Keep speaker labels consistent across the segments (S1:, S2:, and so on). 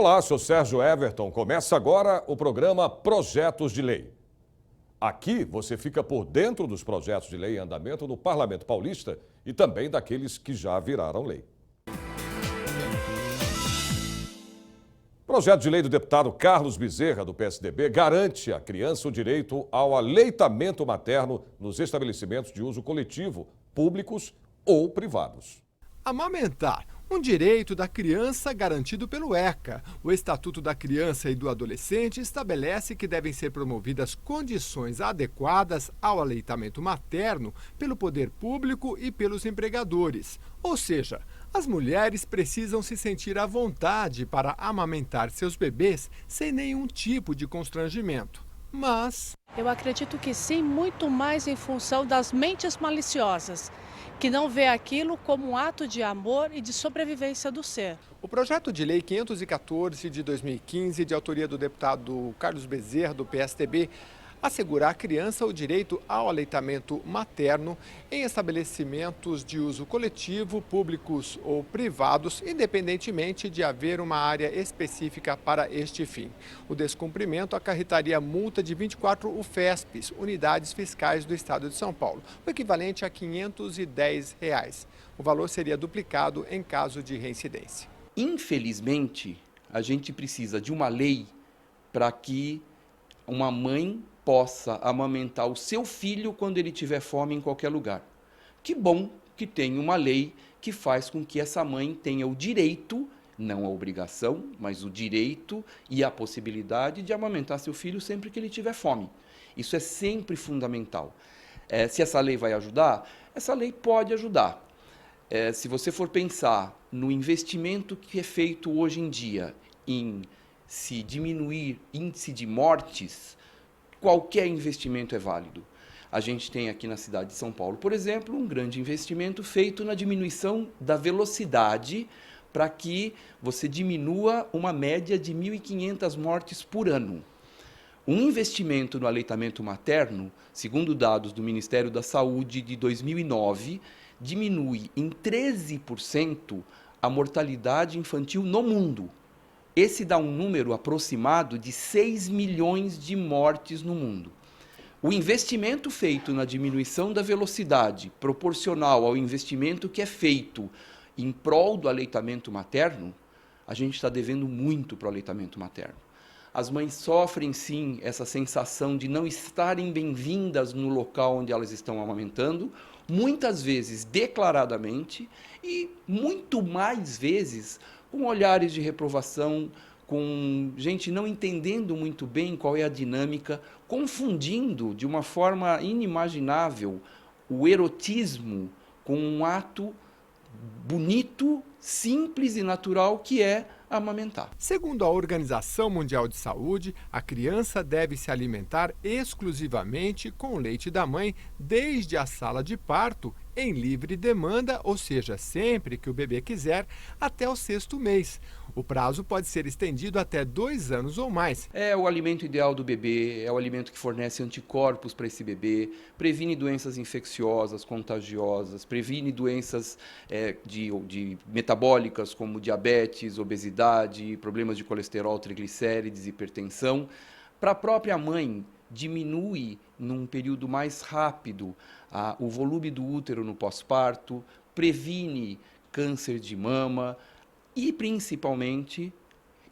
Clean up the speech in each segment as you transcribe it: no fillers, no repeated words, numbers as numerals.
S1: Olá, sou Sérgio Everton. Começa agora o programa Projetos de Lei. Aqui você fica por dentro dos projetos de lei em andamento no Parlamento Paulista e também daqueles que já viraram lei. O projeto de lei do deputado Carlos Bezerra, do PSDB, garante à criança o direito ao aleitamento materno nos estabelecimentos de uso coletivo, públicos ou privados.
S2: Amamentar, um direito da criança garantido pelo ECA. O Estatuto da Criança e do Adolescente estabelece que devem ser promovidas condições adequadas ao aleitamento materno pelo poder público e pelos empregadores. Ou seja, as mulheres precisam se sentir à vontade para amamentar seus bebês sem nenhum tipo de constrangimento. Mas
S3: eu acredito que sim, muito mais em função das mentes maliciosas, que não vê aquilo como um ato de amor e de sobrevivência do ser.
S2: o projeto de lei 514 de 2015, de autoria do deputado Carlos Bezerra, do PSDB, assegura à criança o direito ao aleitamento materno em estabelecimentos de uso coletivo, públicos ou privados, independentemente de haver uma área específica para este fim. O descumprimento acarretaria multa de 24 UFESPs, unidades fiscais do Estado de São Paulo, o equivalente a R$ 510. O valor seria duplicado em caso de reincidência.
S4: Infelizmente, a gente precisa de uma lei para que uma mãe possa amamentar o seu filho quando ele tiver fome em qualquer lugar. Que bom que tem uma lei que faz com que essa mãe tenha o direito, não a obrigação, mas o direito e a possibilidade de amamentar seu filho sempre que ele tiver fome. Isso é sempre fundamental. Se essa lei vai ajudar, essa lei pode ajudar. Se você for pensar no investimento que é feito hoje em dia em se diminuir índice de mortes, qualquer investimento é válido. A gente tem aqui na cidade de São Paulo, por exemplo, um grande investimento feito na diminuição da velocidade para que você diminua uma média de 1.500 mortes por ano. Um investimento no aleitamento materno, segundo dados do Ministério da Saúde de 2009, diminui em 13% a mortalidade infantil no mundo. Esse dá um número aproximado de 6 milhões de mortes no mundo. O investimento feito na diminuição da velocidade, proporcional ao investimento que é feito em prol do aleitamento materno, a gente está devendo muito para o aleitamento materno. As mães sofrem, sim, essa sensação de não estarem bem-vindas no local onde elas estão amamentando, muitas vezes declaradamente e muito mais vezes com olhares de reprovação, com gente não entendendo muito bem qual é a dinâmica, confundindo de uma forma inimaginável o erotismo com um ato bonito, simples e natural que é amamentar.
S2: Segundo a Organização Mundial de Saúde, a criança deve se alimentar exclusivamente com o leite da mãe desde a sala de parto, em livre demanda, ou seja, sempre que o bebê quiser, até o 6º mês. O prazo pode ser estendido até 2 anos ou mais.
S4: É o alimento ideal do bebê, é o alimento que fornece anticorpos para esse bebê, previne doenças infecciosas, contagiosas, previne doenças metabólicas como diabetes, obesidade, problemas de colesterol, triglicérides, hipertensão. Para a própria mãe, diminui num período mais rápido o volume do útero no pós-parto, previne câncer de mama e, principalmente,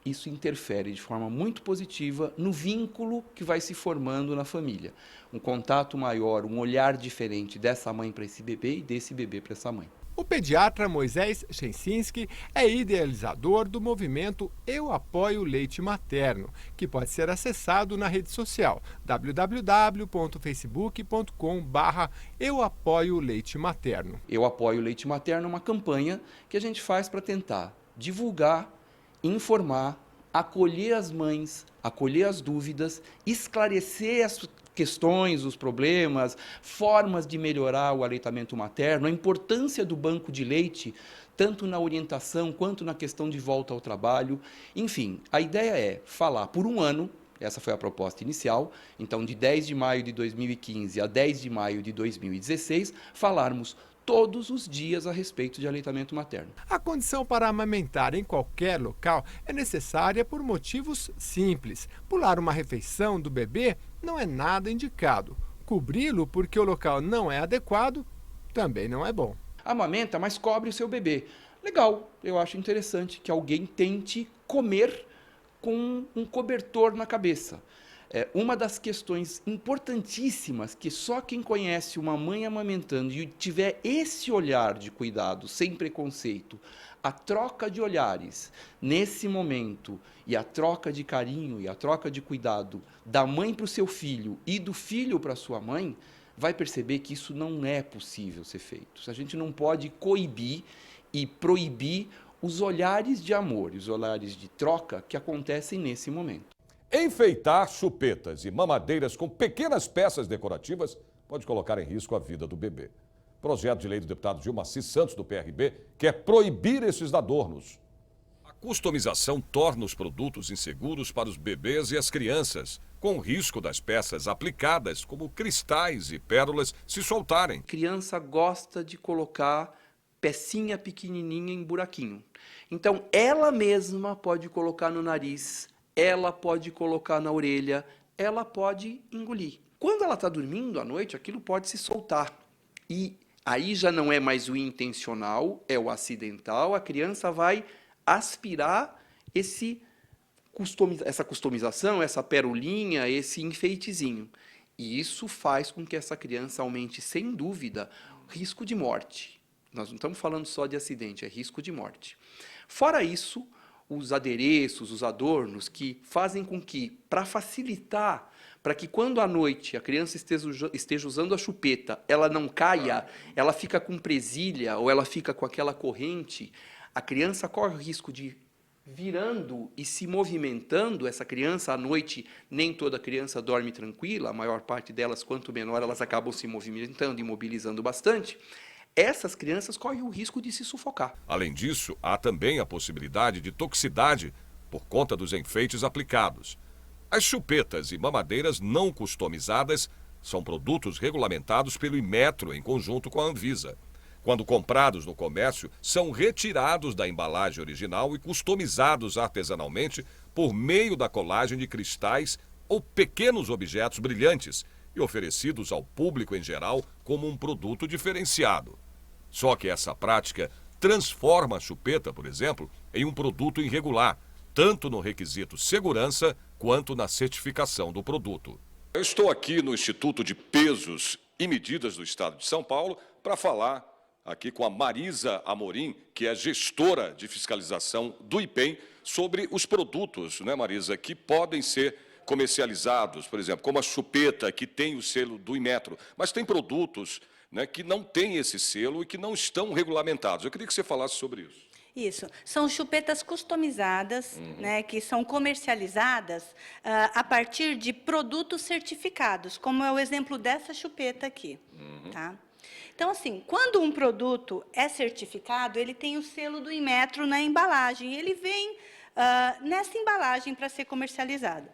S4: isso interfere de forma muito positiva no vínculo que vai se formando na família. Um contato maior, um olhar diferente dessa mãe para esse bebê e desse bebê para essa mãe.
S2: O pediatra Moisés Chensinski é idealizador do movimento Eu Apoio Leite Materno, que pode ser acessado na rede social www.facebook.com/Eu Apoio Leite Materno.
S4: Eu Apoio Leite Materno é uma campanha que a gente faz para tentar divulgar, informar, acolher as mães, acolher as dúvidas, esclarecer as questões, os problemas, formas de melhorar o aleitamento materno, a importância do banco de leite, tanto na orientação quanto na questão de volta ao trabalho. Enfim, a ideia é falar por um ano, essa foi a proposta inicial, então de 10 de maio de 2015 a 10 de maio de 2016, falarmos todos os dias a respeito de aleitamento materno.
S2: A condição para amamentar em qualquer local é necessária por motivos simples. Pular uma refeição do bebê não é nada indicado. Cobri-lo porque o local não é adequado também não é bom.
S4: Amamenta, mas cobre o seu bebê. Legal, eu acho interessante que alguém tente comer com um cobertor na cabeça. Uma das questões importantíssimas que só quem conhece uma mãe amamentando e tiver esse olhar de cuidado, sem preconceito, a troca de olhares nesse momento e a troca de carinho e a troca de cuidado da mãe para o seu filho e do filho para a sua mãe, vai perceber que isso não é possível ser feito. A gente não pode coibir e proibir os olhares de amor e os olhares de troca que acontecem nesse momento.
S1: Enfeitar chupetas e mamadeiras com pequenas peças decorativas pode colocar em risco a vida do bebê. Projeto de lei do deputado Gilmaci Santos, do PRB, quer proibir esses adornos. A customização torna os produtos inseguros para os bebês e as crianças, com o risco das peças aplicadas, como cristais e pérolas, se soltarem.
S4: Criança gosta de colocar pecinha pequenininha em buraquinho. Então, ela mesma pode colocar no nariz, ela pode colocar na orelha, ela pode engolir. Quando ela está dormindo à noite, aquilo pode se soltar. E aí já não é mais o intencional, é o acidental. A criança vai aspirar essa customização, essa perolinha, esse enfeitezinho. E isso faz com que essa criança aumente, sem dúvida, o risco de morte. Nós não estamos falando só de acidente, é risco de morte. Fora isso, os adereços, os adornos que fazem com que, para facilitar, para que quando à noite a criança esteja usando a chupeta, ela não caia, ela fica com presilha ou ela fica com aquela corrente, a criança corre o risco de virando e se movimentando. Essa criança à noite, nem toda criança dorme tranquila, a maior parte delas, quanto menor, elas acabam se movimentando e mobilizando bastante. Essas crianças correm o risco de se sufocar.
S1: Além disso, há também a possibilidade de toxicidade por conta dos enfeites aplicados. As chupetas e mamadeiras não customizadas são produtos regulamentados pelo Inmetro em conjunto com a Anvisa. Quando comprados no comércio, são retirados da embalagem original e customizados artesanalmente por meio da colagem de cristais ou pequenos objetos brilhantes e oferecidos ao público em geral como um produto diferenciado. Só que essa prática transforma a chupeta, por exemplo, em um produto irregular, tanto no requisito segurança quanto na certificação do produto. Eu estou aqui no Instituto de Pesos e Medidas do Estado de São Paulo para falar aqui com a Marisa Amorim, que é gestora de fiscalização do IPEM, sobre os produtos, né, Marisa, que podem ser comercializados, por exemplo, como a chupeta, que tem o selo do Inmetro, mas tem produtos, né, que não têm esse selo e que não estão regulamentados. Eu queria que você falasse sobre isso.
S5: Isso. São chupetas customizadas, né, que são comercializadas a partir de produtos certificados, como é o exemplo dessa chupeta aqui. Tá? Então, assim, quando um produto é certificado, ele tem o selo do Inmetro na embalagem, e ele vem nessa embalagem para ser comercializado.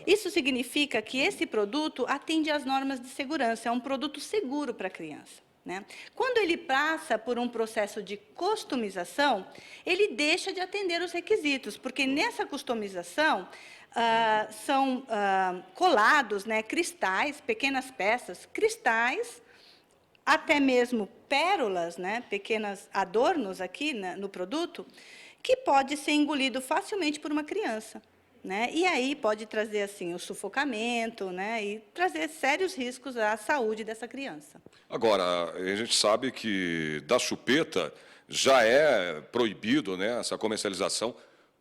S5: Isso significa que esse produto atende às normas de segurança, é um produto seguro para a criança. Né? Quando ele passa por um processo de customização, ele deixa de atender os requisitos, porque nessa customização são colados, né, cristais, pequenas peças, cristais, até mesmo pérolas, né, pequenos adornos aqui no produto, que pode ser engolido facilmente por uma criança. Né? E aí pode trazer assim, o sufocamento, né? E trazer sérios riscos à saúde dessa criança.
S1: Agora, a gente sabe que da chupeta já é proibido, né, essa comercialização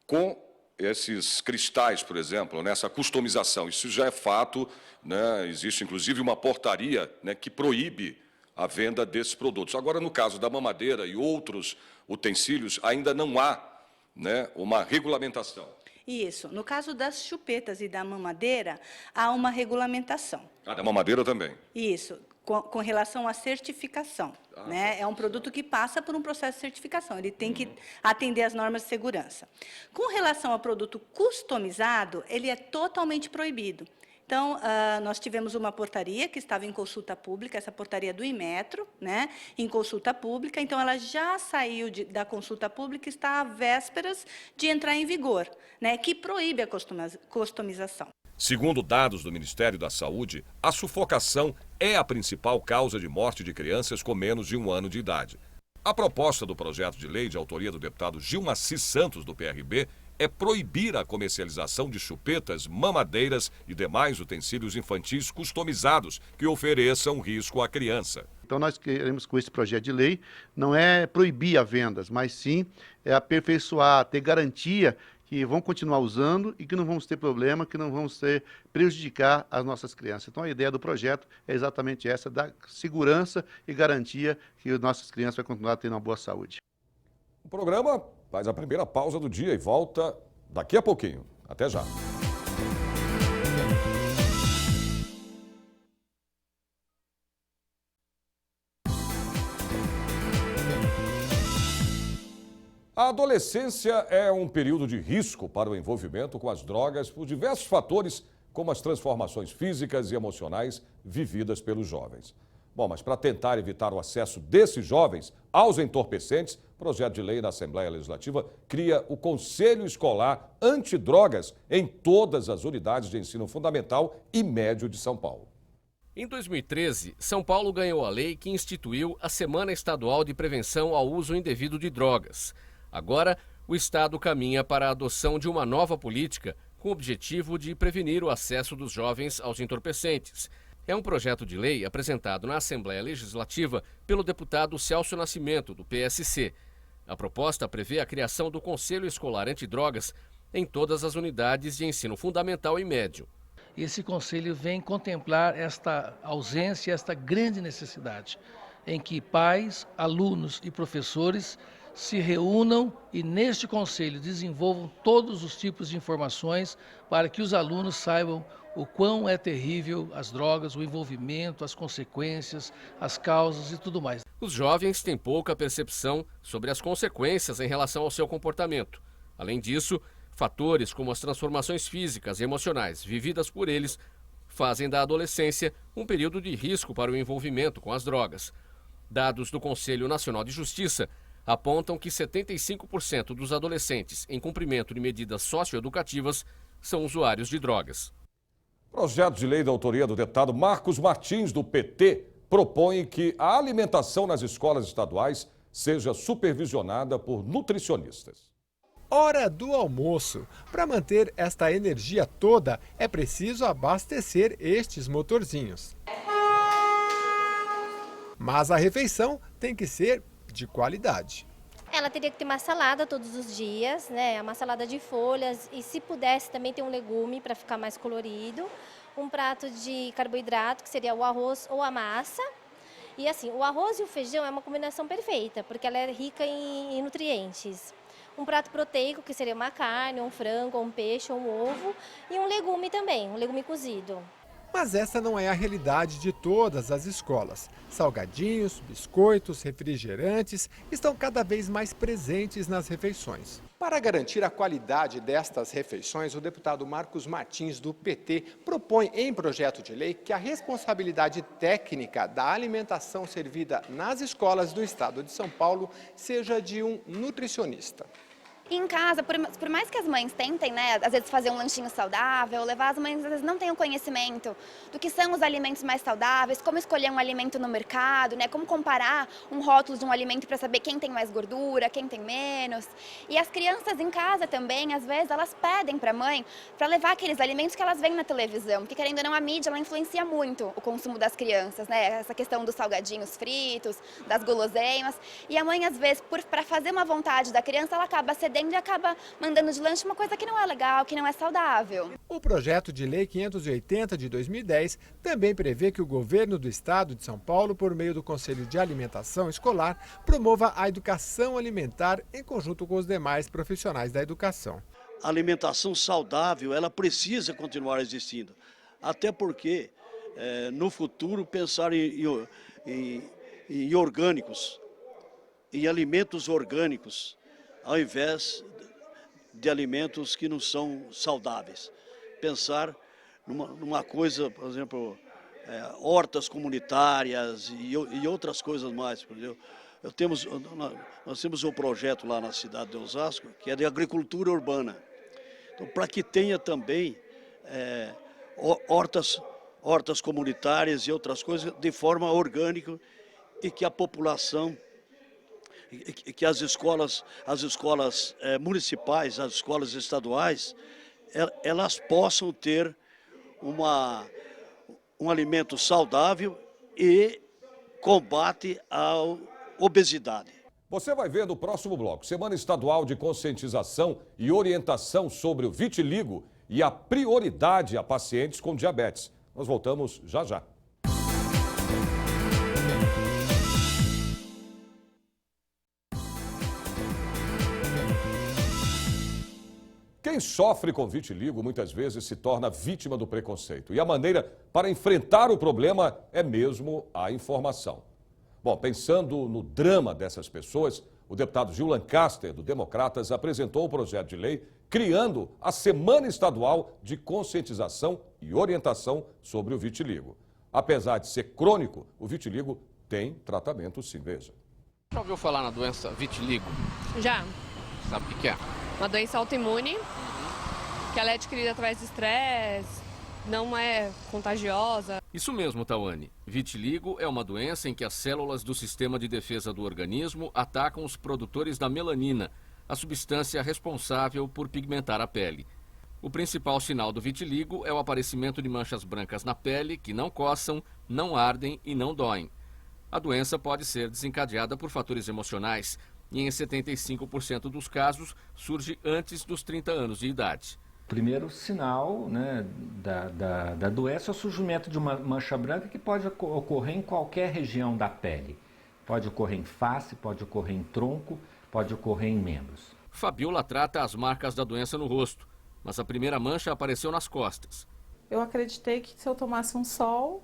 S1: com esses cristais, por exemplo, né, essa customização. Isso já é fato, né? Existe inclusive uma portaria, né, que proíbe a venda desses produtos. Agora, no caso da mamadeira e outros utensílios, ainda não há, né, uma regulamentação.
S5: Isso. No caso das chupetas e da mamadeira, há uma regulamentação.
S1: Ah, da mamadeira também?
S5: Isso, com relação à certificação. Né? É um produto que passa por um processo de certificação, ele tem que atender às normas de segurança. Com relação ao produto customizado, ele é totalmente proibido. Então, nós tivemos uma portaria que estava em consulta pública, essa portaria do Inmetro, né, em consulta pública, então ela já saiu da consulta pública e está às vésperas de entrar em vigor, né, que proíbe a customização.
S1: Segundo dados do Ministério da Saúde, a sufocação é a principal causa de morte de crianças com menos de 1 ano de idade. A proposta do projeto de lei de autoria do deputado Gilmar Assis Santos, do PRB, é proibir a comercialização de chupetas, mamadeiras e demais utensílios infantis customizados que ofereçam risco à criança.
S6: Então nós queremos, com esse projeto de lei, não é proibir as vendas, mas sim é aperfeiçoar, ter garantia que vão continuar usando e que não vamos ter problema, que não vamos prejudicar as nossas crianças. Então a ideia do projeto é exatamente essa, dar segurança e garantia que as nossas crianças vão continuar tendo uma boa saúde.
S1: O programa faz a primeira pausa do dia e volta daqui a pouquinho. Até já. A adolescência é um período de risco para o envolvimento com as drogas por diversos fatores, como as transformações físicas e emocionais vividas pelos jovens. Bom, mas para tentar evitar o acesso desses jovens aos entorpecentes, o projeto de lei da Assembleia Legislativa cria o Conselho Escolar Antidrogas em todas as unidades de ensino fundamental e médio de São Paulo.
S7: Em 2013, São Paulo ganhou a lei que instituiu a Semana Estadual de Prevenção ao Uso Indevido de Drogas. Agora, o Estado caminha para a adoção de uma nova política com o objetivo de prevenir o acesso dos jovens aos entorpecentes. É um projeto de lei apresentado na Assembleia Legislativa pelo deputado Celso Nascimento, do PSC. A proposta prevê a criação do Conselho Escolar Antidrogas em todas as unidades de ensino fundamental e médio.
S8: Esse conselho vem contemplar esta ausência, esta grande necessidade, em que pais, alunos e professores se reúnam e neste conselho desenvolvam todos os tipos de informações para que os alunos saibam o quão é terrível as drogas, o envolvimento, as consequências, as causas e tudo mais.
S7: Os jovens têm pouca percepção sobre as consequências em relação ao seu comportamento. Além disso, fatores como as transformações físicas e emocionais vividas por eles fazem da adolescência um período de risco para o envolvimento com as drogas. Dados do Conselho Nacional de Justiça apontam que 75% dos adolescentes em cumprimento de medidas socioeducativas são usuários de drogas.
S1: O projeto de lei da autoria do deputado Marcos Martins, do PT, propõe que a alimentação nas escolas estaduais seja supervisionada por nutricionistas.
S2: Hora do almoço. Para manter esta energia toda, é preciso abastecer estes motorzinhos. Mas a refeição tem que ser de qualidade.
S9: Ela teria que ter uma salada todos os dias, né? Uma salada de folhas e, se pudesse, também ter um legume para ficar mais colorido. Um prato de carboidrato, que seria o arroz ou a massa. E assim, o arroz e o feijão é uma combinação perfeita, porque ela é rica em nutrientes. Um prato proteico, que seria uma carne, um frango, um peixe, um ovo. E um legume também, um legume cozido.
S2: Mas essa não é a realidade de todas as escolas. Salgadinhos, biscoitos, refrigerantes estão cada vez mais presentes nas refeições. Para garantir a qualidade destas refeições, o deputado Marcos Martins, do PT, propõe em projeto de lei que a responsabilidade técnica da alimentação servida nas escolas do estado de São Paulo seja de um nutricionista.
S10: Em casa, por mais que as mães tentem, né, às vezes fazer um lanchinho saudável, levar, as mães às vezes não têm o conhecimento do que são os alimentos mais saudáveis, como escolher um alimento no mercado, né, como comparar um rótulo de um alimento para saber quem tem mais gordura, quem tem menos. E as crianças em casa também, às vezes, elas pedem para a mãe para levar aqueles alimentos que elas veem na televisão, porque querendo ou não, a mídia ela influencia muito o consumo das crianças, né, essa questão dos salgadinhos fritos, das guloseimas. E a mãe, às vezes, para fazer uma vontade da criança, ela acaba cedendo e acaba mandando de lanche uma coisa que não é legal, que não é saudável.
S2: O projeto de lei 580 de 2010 também prevê que o governo do estado de São Paulo, por meio do Conselho de Alimentação Escolar, promova a educação alimentar em conjunto com os demais profissionais da educação.
S11: A alimentação saudável, ela precisa continuar existindo, até porque no futuro pensar em orgânicos, em alimentos orgânicos, ao invés de alimentos que não são saudáveis. Pensar numa coisa, por exemplo, hortas comunitárias e outras coisas mais, entendeu? Nós temos um projeto lá na cidade de Osasco, que é de agricultura urbana. Então, para que tenha também hortas comunitárias e outras coisas de forma orgânica e que a população, que as escolas municipais, as escolas estaduais, elas possam ter um alimento saudável e combate à obesidade.
S1: Você vai ver no próximo bloco, Semana Estadual de Conscientização e Orientação sobre o vitiligo e a prioridade a pacientes com diabetes. Nós voltamos já já. Quem sofre com vitiligo muitas vezes se torna vítima do preconceito. E a maneira para enfrentar o problema é mesmo a informação. Bom, pensando no drama dessas pessoas, o deputado Gil Lancaster, do Democratas, apresentou o projeto de lei criando a Semana Estadual de Conscientização e Orientação sobre o vitiligo. Apesar de ser crônico, o vitiligo tem tratamento sim, veja.
S7: Já ouviu falar na doença vitiligo?
S12: Já.
S7: Sabe o que é?
S12: Uma doença autoimune, que ela é adquirida através de estresse, não é contagiosa.
S7: Isso mesmo, Tawane. Vitiligo é uma doença em que as células do sistema de defesa do organismo atacam os produtores da melanina, a substância responsável por pigmentar a pele. O principal sinal do vitiligo é o aparecimento de manchas brancas na pele que não coçam, não ardem e não doem. A doença pode ser desencadeada por fatores emocionais e em 75% dos casos surge antes dos 30 anos de idade.
S13: O primeiro sinal, né, da doença é o surgimento de uma mancha branca que pode ocorrer em qualquer região da pele. Pode ocorrer em face, pode ocorrer em tronco, pode ocorrer em membros.
S7: Fabiola trata as marcas da doença no rosto, mas a primeira mancha apareceu nas costas.
S14: Eu acreditei que se eu tomasse um sol,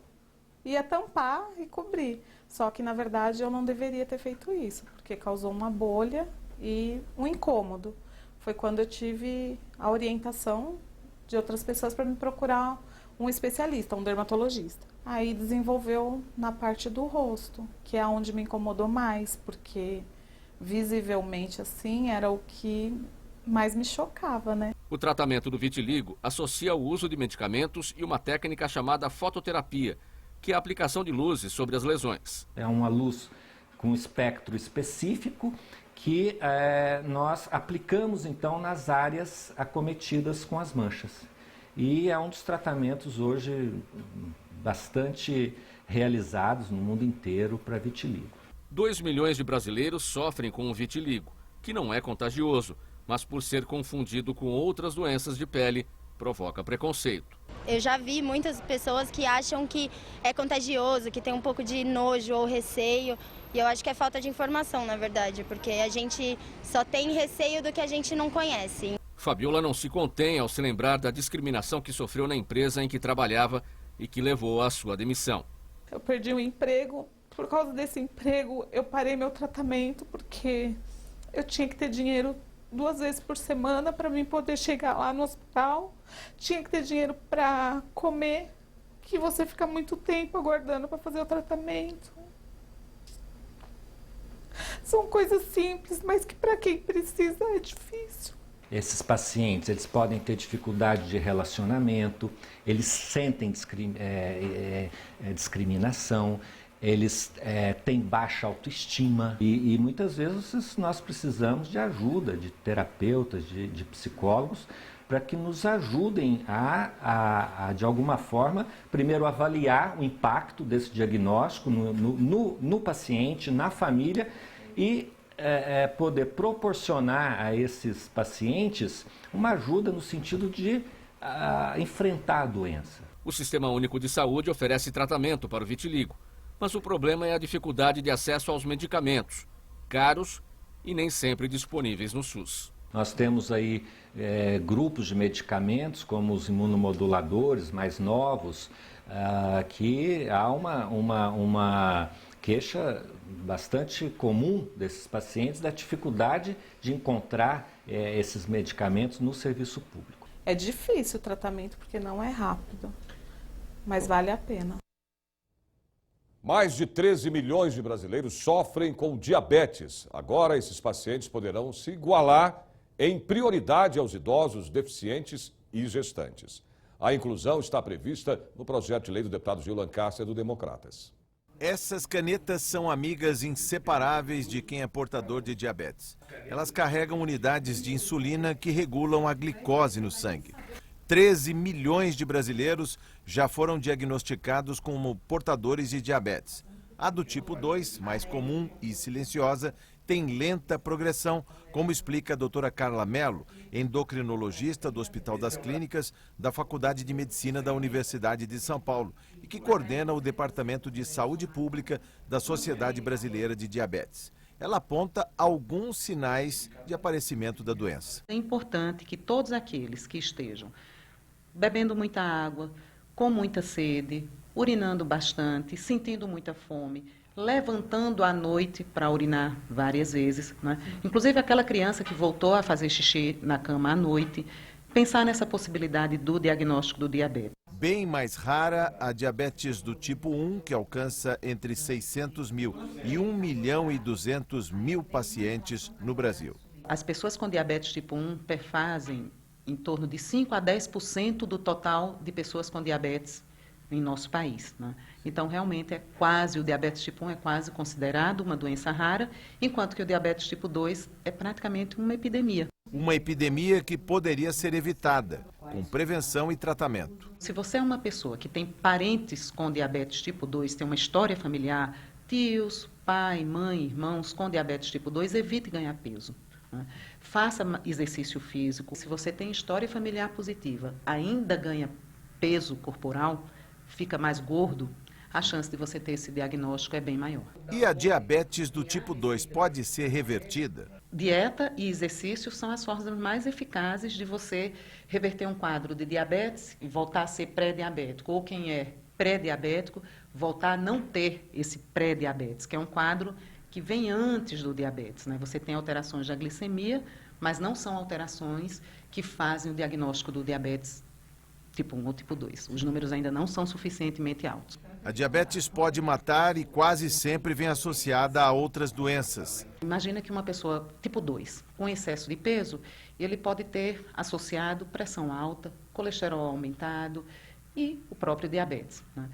S14: ia tampar e cobrir. Só que, na verdade, eu não deveria ter feito isso, porque causou uma bolha e um incômodo. Foi quando eu tive a orientação de outras pessoas para me procurar um especialista, um dermatologista. Aí desenvolveu na parte do rosto, que é onde me incomodou mais, porque visivelmente assim era o que mais me chocava, né?
S7: O tratamento do vitiligo associa o uso de medicamentos e uma técnica chamada fototerapia, que é a aplicação de luzes sobre as lesões.
S13: É uma luz com um espectro específico que nós aplicamos então nas áreas acometidas com as manchas. E é um dos tratamentos hoje bastante realizados no mundo inteiro para vitiligo.
S7: 2 milhões de brasileiros sofrem com o vitiligo, que não é contagioso, mas por ser confundido com outras doenças de pele, provoca preconceito.
S10: Eu já vi muitas pessoas que acham que é contagioso, que tem um pouco de nojo ou receio. E eu acho que é falta de informação, na verdade, porque a gente só tem receio do que a gente não conhece.
S7: Fabiola não se contém ao se lembrar da discriminação que sofreu na empresa em que trabalhava e que levou à sua demissão.
S14: Eu perdi o emprego. Por causa desse emprego, eu parei meu tratamento, porque eu tinha que ter dinheiro 2 vezes por semana para mim poder chegar lá no hospital. Tinha que ter dinheiro para comer, que você fica muito tempo aguardando para fazer o tratamento. São coisas simples, mas que para quem precisa é difícil.
S13: Esses pacientes, eles podem ter dificuldade de relacionamento, eles sentem discriminação, eles têm baixa autoestima e muitas vezes nós precisamos de ajuda de terapeutas, de psicólogos, para que nos ajudem a, de alguma forma, primeiro avaliar o impacto desse diagnóstico no paciente, na família e poder proporcionar a esses pacientes uma ajuda no sentido de enfrentar a doença.
S7: O Sistema Único de Saúde oferece tratamento para o vitiligo, mas o problema é a dificuldade de acesso aos medicamentos, caros e nem sempre disponíveis no SUS.
S13: Nós temos aí grupos de medicamentos, como os imunomoduladores mais novos, que há uma queixa bastante comum desses pacientes da dificuldade de encontrar esses medicamentos no serviço público.
S14: É difícil o tratamento porque não é rápido, mas vale a pena.
S1: Mais de 13 milhões de brasileiros sofrem com diabetes. Agora, esses pacientes poderão se igualar em prioridade aos idosos, deficientes e gestantes. A inclusão está prevista no projeto de lei do deputado Gil Lancaster, do Democratas.
S15: Essas canetas são amigas inseparáveis de quem é portador de diabetes. Elas carregam unidades de insulina que regulam a glicose no sangue. 13 milhões de brasileiros já foram diagnosticados como portadores de diabetes. A do tipo 2, mais comum e silenciosa, tem lenta progressão, como explica a doutora Carla Mello, endocrinologista do Hospital das Clínicas da Faculdade de Medicina da Universidade de São Paulo e que coordena o Departamento de Saúde Pública da Sociedade Brasileira de Diabetes. Ela aponta alguns sinais de aparecimento da doença.
S16: É importante que todos aqueles que estejam bebendo muita água, com muita sede, urinando bastante, sentindo muita fome, levantando à noite para urinar várias vezes, né? Inclusive aquela criança que voltou a fazer xixi na cama à noite, pensar nessa possibilidade do diagnóstico do diabetes.
S15: Bem mais rara a diabetes do tipo 1, que alcança entre 600 mil e 1.200.000 pacientes no Brasil.
S16: As pessoas com diabetes tipo 1 perfazem em torno de 5 a 10% do total de pessoas com diabetes em nosso país, né? Então, realmente, o diabetes tipo 1 é quase considerado uma doença rara, enquanto que o diabetes tipo 2 é praticamente uma epidemia.
S15: Uma epidemia que poderia ser evitada, com prevenção e tratamento.
S16: Se você é uma pessoa que tem parentes com diabetes tipo 2, tem uma história familiar, tios, pai, mãe, irmãos com diabetes tipo 2, evite ganhar peso. Faça exercício físico. Se você tem história familiar positiva, ainda ganha peso corporal, fica mais gordo, a chance de você ter esse diagnóstico é bem maior.
S15: E a diabetes do tipo 2 pode ser revertida?
S16: Dieta e exercício são as formas mais eficazes de você reverter um quadro de diabetes e voltar a ser pré-diabético. Ou quem é pré-diabético, voltar a não ter esse pré-diabetes, que é um quadro que vem antes do diabetes, né? Você tem alterações da glicemia, mas não são alterações que fazem o diagnóstico do diabetes tipo 1 ou tipo 2. Os números ainda não são suficientemente altos.
S15: A diabetes pode matar e quase sempre vem associada a outras doenças.
S16: Imagina que uma pessoa tipo 2, com excesso de peso, ele pode ter associado pressão alta, colesterol aumentado e o próprio diabetes, né?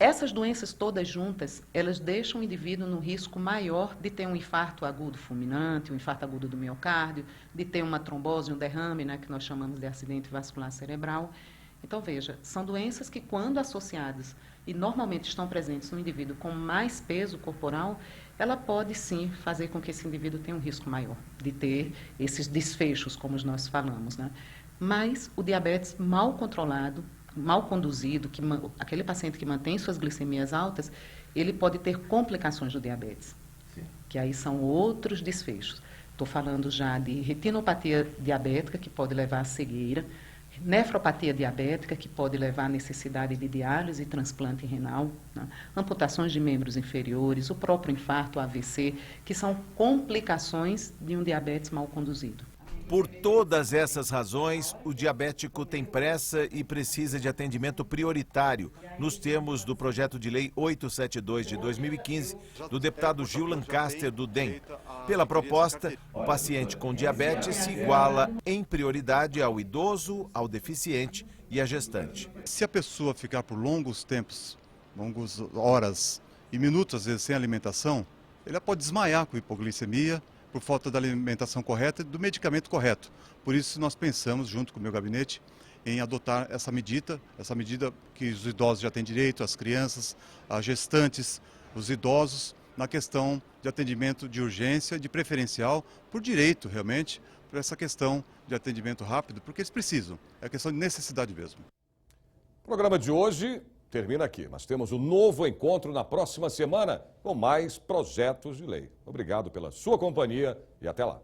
S16: Essas doenças todas juntas, elas deixam o indivíduo no risco maior de ter um infarto agudo fulminante, um infarto agudo do miocárdio, de ter uma trombose, um derrame, né, que nós chamamos de acidente vascular cerebral. Então, veja, são doenças que, quando associadas e normalmente estão presentes no indivíduo com mais peso corporal, ela pode sim fazer com que esse indivíduo tenha um risco maior de ter esses desfechos, como nós falamos, né? Mas o diabetes mal controlado, mal conduzido, aquele paciente que mantém suas glicemias altas, ele pode ter complicações do diabetes, sim, que aí são outros desfechos. Estou falando já de retinopatia diabética, que pode levar à cegueira, nefropatia diabética, que pode levar à necessidade de diálise e transplante renal, né? Amputações de membros inferiores, o próprio infarto, AVC, que são complicações de um diabetes mal conduzido.
S15: Por todas essas razões, o diabético tem pressa e precisa de atendimento prioritário, nos termos do projeto de lei 872 de 2015, do deputado Gil Lancaster, do DEM. Pela proposta, o paciente com diabetes se iguala em prioridade ao idoso, ao deficiente e à gestante.
S17: Se a pessoa ficar por longos tempos, longas horas e minutos, às vezes, sem alimentação, ela pode desmaiar com hipoglicemia, por falta da alimentação correta e do medicamento correto. Por isso nós pensamos, junto com o meu gabinete, em adotar essa medida que os idosos já têm direito, as crianças, as gestantes, os idosos, na questão de atendimento de urgência, de preferencial, por direito realmente, por essa questão de atendimento rápido, porque eles precisam, é questão de necessidade mesmo.
S1: O programa de hoje termina aqui. Nós temos um novo encontro na próxima semana com mais projetos de lei. Obrigado pela sua companhia e até lá.